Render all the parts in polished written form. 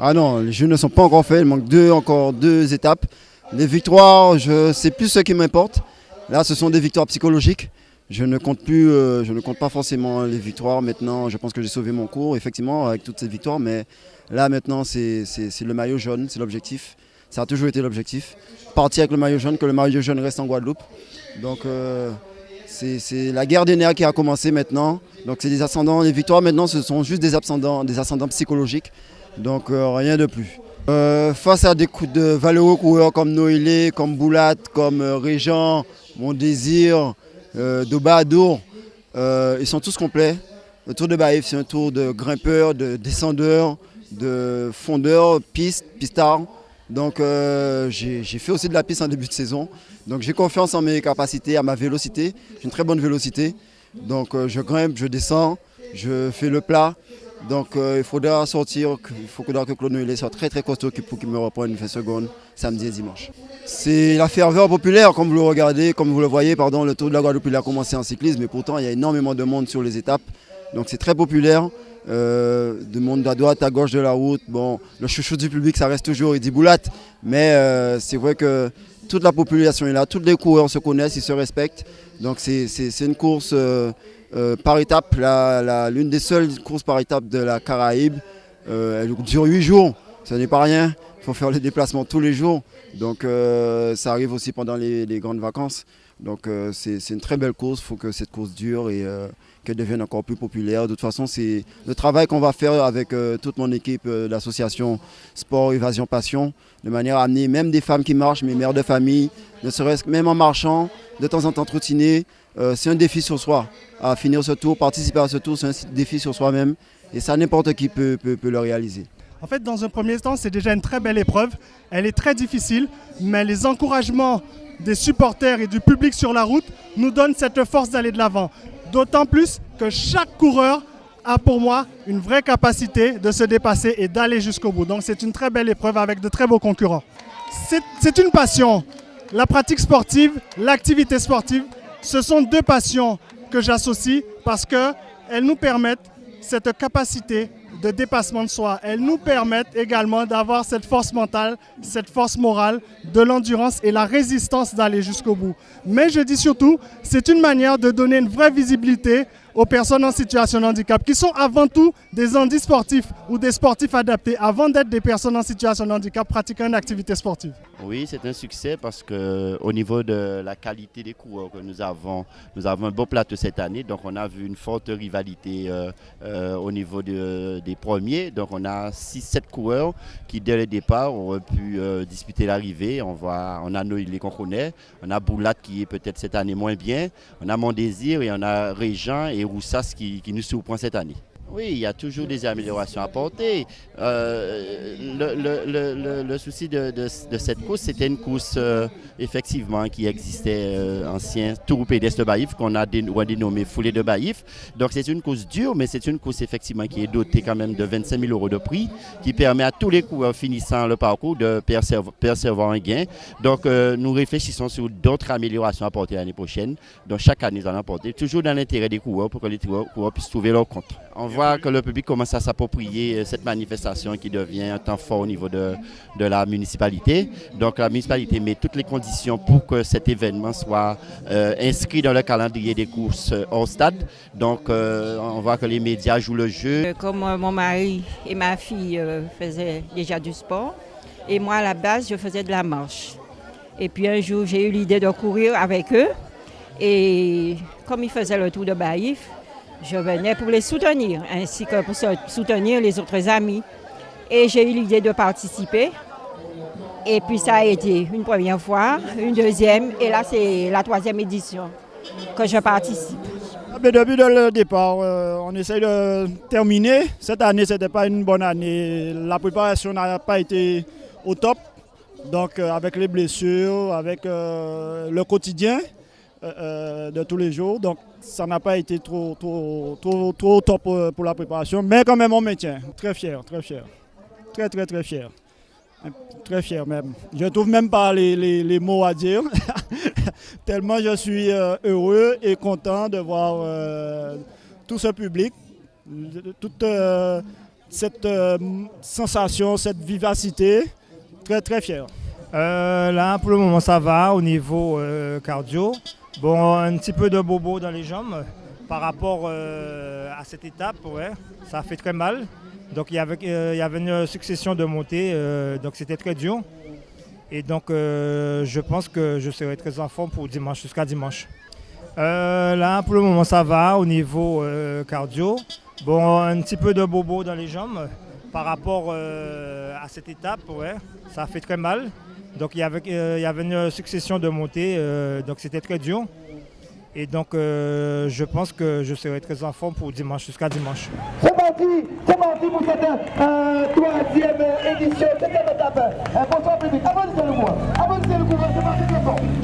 Ah non, les jeux ne sont pas encore faits, il manque encore deux étapes. Les victoires, c'est plus ce qui m'importe. Là, ce sont des victoires psychologiques. Je ne compte pas forcément les victoires. Maintenant, je pense que j'ai sauvé mon cours, effectivement, avec toutes ces victoires. Mais là, maintenant, c'est le maillot jaune, c'est l'objectif. Ça a toujours été l'objectif. Partir avec le maillot jaune, que le maillot jaune reste en Guadeloupe. Donc, c'est la guerre des nerfs qui a commencé maintenant. Donc, c'est des ascendants. Les victoires, maintenant, ce sont juste des ascendants psychologiques. Donc rien de plus. Face à des coups de valeureux coureurs comme Noélé, comme Boulat, comme Régent, Mon Désir, Dobadour, ils sont tous complets. Le Tour de Baïf, c'est un tour de grimpeurs, de descendeurs, de fondeurs, pistards. Donc j'ai fait aussi de la piste en début de saison. Donc j'ai confiance en mes capacités, à ma vélocité. J'ai une très bonne vélocité. Donc je grimpe, je descends, je fais le plat. Donc il faudra sortir, que Claude Noël soit très très costaud pour qu'il me reprenne une 20 secondes samedi et dimanche. C'est la ferveur populaire, comme vous le regardez, comme vous le voyez, le Tour de la Guadeloupe il a commencé en cyclisme, mais pourtant il y a énormément de monde sur les étapes. Donc c'est très populaire, de monde à droite, à gauche de la route. Bon, le chouchou du public ça reste toujours Eddy Boulat, mais c'est vrai que toute la population est là, tous les coureurs se connaissent, ils se respectent. Donc c'est une course par étape, l'une des seules courses par étape de la Caraïbe. Elle dure 8 jours, ce n'est pas rien. Il faut faire les déplacements tous les jours. Donc ça arrive aussi pendant les grandes vacances. Donc c'est une très belle course, il faut que cette course dure et qu'elle devienne encore plus populaire. De toute façon, c'est le travail qu'on va faire avec toute mon équipe d'association Sport, Évasion, Passion, de manière à amener même des femmes qui marchent, mes mères de famille, ne serait-ce que même en marchant, de temps en temps trottiner. C'est un défi sur soi. À finir ce tour, participer à ce tour, c'est un défi sur soi-même. Et ça, n'importe qui peut le réaliser. En fait, dans un premier temps, c'est déjà une très belle épreuve. Elle est très difficile, mais les encouragements des supporters et du public sur la route nous donnent cette force d'aller de l'avant. D'autant plus que chaque coureur a pour moi une vraie capacité de se dépasser et d'aller jusqu'au bout. Donc c'est une très belle épreuve avec de très beaux concurrents. C'est une passion. La pratique sportive, l'activité sportive, ce sont deux passions que j'associe parce qu'elles nous permettent cette capacité de dépassement de soi. Elles nous permettent également d'avoir cette force mentale, cette force morale, de l'endurance et la résistance d'aller jusqu'au bout. Mais je dis surtout, c'est une manière de donner une vraie visibilité aux personnes en situation de handicap, qui sont avant tout des handisportifs ou des sportifs adaptés, avant d'être des personnes en situation de handicap pratiquant une activité sportive. Oui, c'est un succès parce qu'au niveau de la qualité des coureurs que nous avons un beau plateau cette année. Donc on a vu une forte rivalité au niveau des premiers. Donc on a 6-7 coureurs qui dès le départ ont pu disputer l'arrivée. On a Noélie qu'on connaît, on a Boulat qui est peut-être cette année moins bien, on a Mon Désir et on a Régent et Roussas qui nous surprend cette année. Oui, il y a toujours des améliorations à apporter. Le souci de cette course, c'était une course effectivement qui existait ancien Tour pédestre de Baïf qu'on a dénommé Foulée de Baïf. Donc c'est une course dure, mais c'est une course effectivement qui est dotée quand même de 25 000 € de prix, qui permet à tous les coureurs finissant le parcours de percevoir un gain. Donc nous réfléchissons sur d'autres améliorations à apporter l'année prochaine. Donc chaque année, nous allons apporter, toujours dans l'intérêt des coureurs pour que les coureurs puissent trouver leur compte. On voit que le public commence à s'approprier cette manifestation qui devient un temps fort au niveau de la municipalité. Donc la municipalité met toutes les conditions pour que cet événement soit inscrit dans le calendrier des courses hors stade. Donc on voit que les médias jouent le jeu. Comme mon mari et ma fille faisaient déjà du sport, et moi à la base je faisais de la marche. Et puis un jour j'ai eu l'idée de courir avec eux, et comme ils faisaient le Tour de Baïf, je venais pour les soutenir, ainsi que pour soutenir les autres amis. Et j'ai eu l'idée de participer. Et puis ça a été une première fois, une deuxième, et là c'est la 3e édition que je participe. Depuis le départ, on essaye de terminer. Cette année, ce n'était pas une bonne année. La préparation n'a pas été au top. Donc avec les blessures, avec le quotidien de tous les jours. Donc ça n'a pas été trop top pour la préparation. Mais quand même on maintient. Très fier, très fier. Très très très fier. Très fier même. Je ne trouve même pas les mots à dire. Tellement je suis heureux et content de voir tout ce public. cette sensation, cette vivacité. Très très fier. Là, pour le moment, ça va au niveau cardio. Bon, un petit peu de bobo dans les jambes par rapport à cette étape, ouais, ça fait très mal. Donc il y avait une succession de montées, donc c'était très dur. Et donc je pense que je serai très en forme pour dimanche, jusqu'à dimanche. Là, pour le moment, ça va au niveau cardio. Bon, un petit peu de bobo dans les jambes par rapport à cette étape, ouais, ça fait très mal. Donc il y avait une succession de montées, donc c'était très dur. Et donc je pense que je serai très en forme pour dimanche, jusqu'à dimanche. C'est parti pour cette troisième édition, deuxième étape. Bonsoir public, applaudissez le mouvement,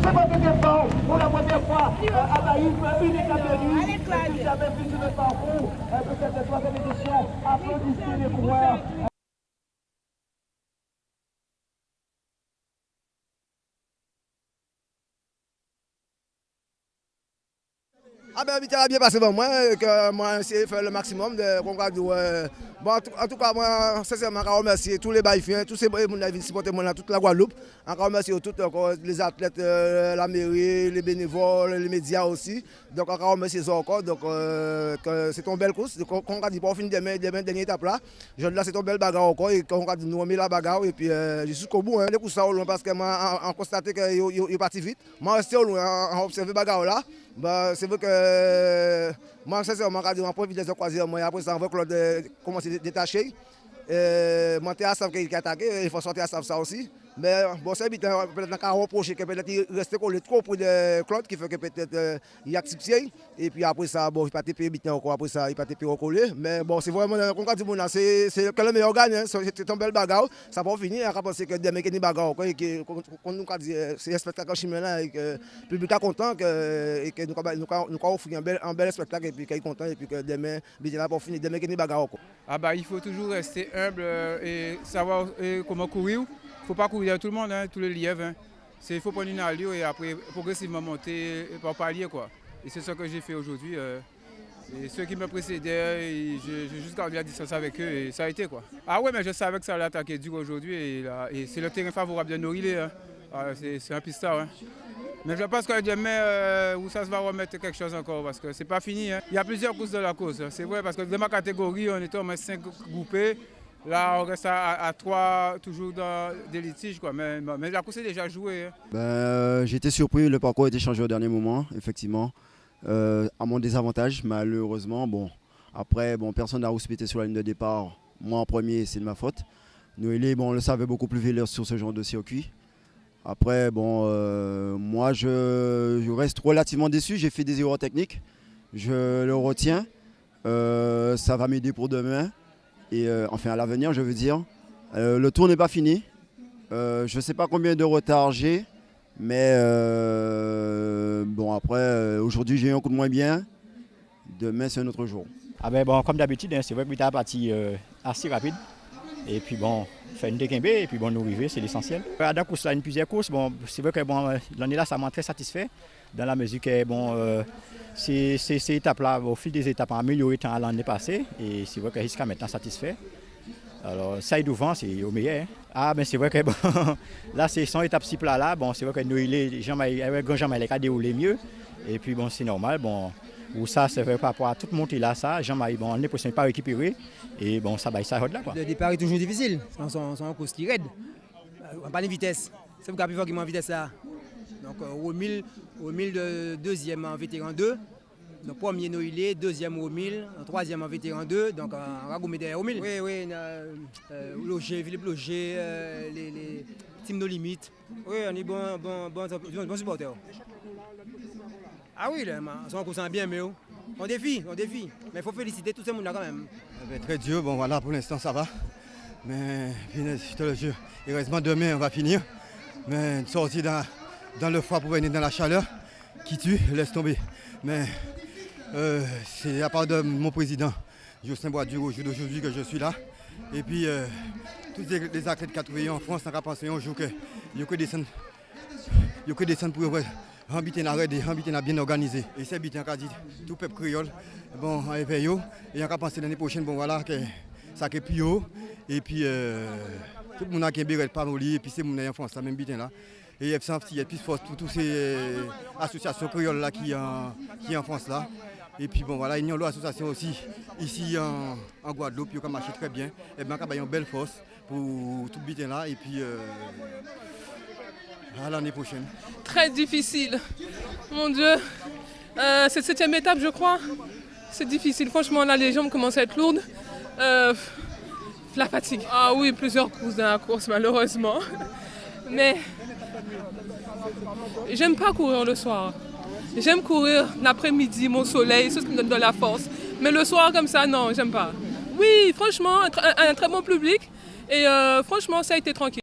c'est parti bien fort, pour la première fois à Baïf, une étape de nuit, et puis jamais vu sur le parcours pour cette troisième édition, applaudissez les coureurs. Ah ben, ça a bien passé pour moi, que moi essayé de faire le maximum de bon, en tout cas, moi, sincèrement, je remercie tous les baïfiens, tous ces gens qui viennent supporter toute la Guadeloupe. Je remercie tous les athlètes, la mairie, les bénévoles, les médias aussi. Donc, je remercie ça encore. Donc, c'est une belle course. Donc, on a dit pour finir demain, dernière étape là. Là, c'est une belle bagarre encore. Et on a dit nous remet la bagarre. Et puis, jusqu'au bout, les courses au loin parce que moi, on constate qu'ils sont partis vite. Moi, je restais au loin, on observe la bagarre là. Bah, c'est vrai que moi, sincèrement, quand je prends vitesse de croisière, moi, après ça, on va commencer à détacher. Monter à Sav qui attaque, il faut sortir à Sav ça aussi. Mais bon, c'est peut-être qu'on a reproché que peut-être il reste collé trop pour de Claude qui fait que peut-être il a accepté. Et puis après ça, bon, il n'a pas été encore, après ça, il n'a pas été recollé. Mais bon, c'est vraiment, comme on dit, c'est que le meilleur gagne, c'est un bel bagarre. Ça va finir, on va penser que demain, il y a une bagarre. Comme nous avons dit, c'est un spectacle chimère et que le public est content et que nous avons offert un bel spectacle et puis qu'il est content et puis que demain, il va pas finir, demain, il y a une bagarre. Ah bah, il faut toujours rester humble et savoir comment courir. Il ne faut pas courir à tout le monde, hein, tous les lièvres. Hein. Il faut prendre une allure et après progressivement monter par palier. Quoi. Et c'est ce que j'ai fait aujourd'hui. Et ceux qui me précédaient, j'ai juste gardé la distance avec eux et ça a été. Quoi. Ah ouais, mais je savais que ça allait attaquer dur aujourd'hui et c'est le terrain favorable de Norilé. Hein. Ah, c'est un pistard. Hein. Mais je pense que demain, où ça se va remettre quelque chose encore parce que c'est pas fini. Hein. Il y a plusieurs courses de la course. Hein. C'est vrai parce que dans ma catégorie, on était au moins 5 groupés. Là, on reste à 3, toujours dans des litiges, quoi. Mais la course est déjà jouée. Hein. J'ai été surpris, le parcours a été changé au dernier moment, effectivement. À mon désavantage, malheureusement. Bon, après, personne n'a respecté sur la ligne de départ. Moi en premier, c'est de ma faute. Noélé, on le savait beaucoup plus véloce sur ce genre de circuit. Après, moi, je reste relativement déçu. J'ai fait des erreurs techniques. Je le retiens. Ça va m'aider pour demain. Et enfin à l'avenir, je veux dire. Le tour n'est pas fini. Je ne sais pas combien de retard j'ai. Mais après, aujourd'hui j'ai eu un coup de moins bien. Demain c'est un autre jour. Ah ben comme d'habitude, hein, c'est vrai que tu as parti assez rapide. Et puis faire une déquimbé et puis nous arriver, c'est l'essentiel. Dans la course, une plusieurs courses, c'est vrai que l'année là, ça m'a très satisfait. Dans la mesure que ces étapes-là, au fil des étapes, ont amélioré l'année passée. Et c'est vrai que jusqu'à maintenant, satisfait. Alors, ça et devant, c'est au meilleur. Hein. Ah, mais c'est vrai que là, c'est 100 étapes si plat là. C'est vrai que Noélé, Jean-Maï a déroulé mieux. Et puis, c'est normal. Où ça, c'est vrai par rapport à toute montée là, ça, Jean-Maï, on n'est pas récupéré. Et ça va là. Quoi. Le départ est toujours difficile. C'est un course qui raide. On parle de vitesse. C'est vous qui avez en vitesse là. Donc, au 1000 de deuxième en vétéran 2. Donc, premier Noïlé, deuxième au 1000, troisième en vétéran 2. Donc, on va gommer derrière au 1000. Oui, Loger, Philippe Loger, les teams No Limites. Oui, on est bon supporter. Ah oui, c'est un course bien, mais on défie. Mais il faut féliciter tout ce monde là quand même. Très dur, voilà, pour l'instant ça va. Mais, je te le jure, heureusement demain on va finir. Mais sortir dans le froid pour venir dans la chaleur qui tue, laisse tomber. Mais c'est à part de mon président, Justin Boisdur, au jour d'aujourd'hui que je suis là. Et puis, tous les athlètes qui ont travaillé en France, on a pensé un jour qu'il y a que descendre pour Hambitin a raidé, Hambitin a bien organisé. Et c'est Hambitin qui a dit tout peuple créole, avec eux. Et on a pensé l'année prochaine, voilà, que ça qui est plus haut. Et puis, tout le monde a un pas au lit, et puis c'est mon en France, la même bitin là. Et il y a plus force pour toutes ces associations créoles là qui en France là. Et puis bon voilà, il y a une autre association aussi ici en Guadeloupe qui marche très bien. Et bien il y a une belle force pour tout bitin là. Et puis à l'année prochaine. Très difficile. Mon Dieu, cette 7e étape je crois. C'est difficile. Franchement là les jambes commencent à être lourdes. La fatigue. Ah oui, plusieurs courses dans la course malheureusement. Mais j'aime pas courir le soir. J'aime courir l'après-midi, mon soleil, c'est ce qui me donne de la force. Mais le soir comme ça, non, j'aime pas. Oui, franchement, un très bon public et franchement, ça a été tranquille.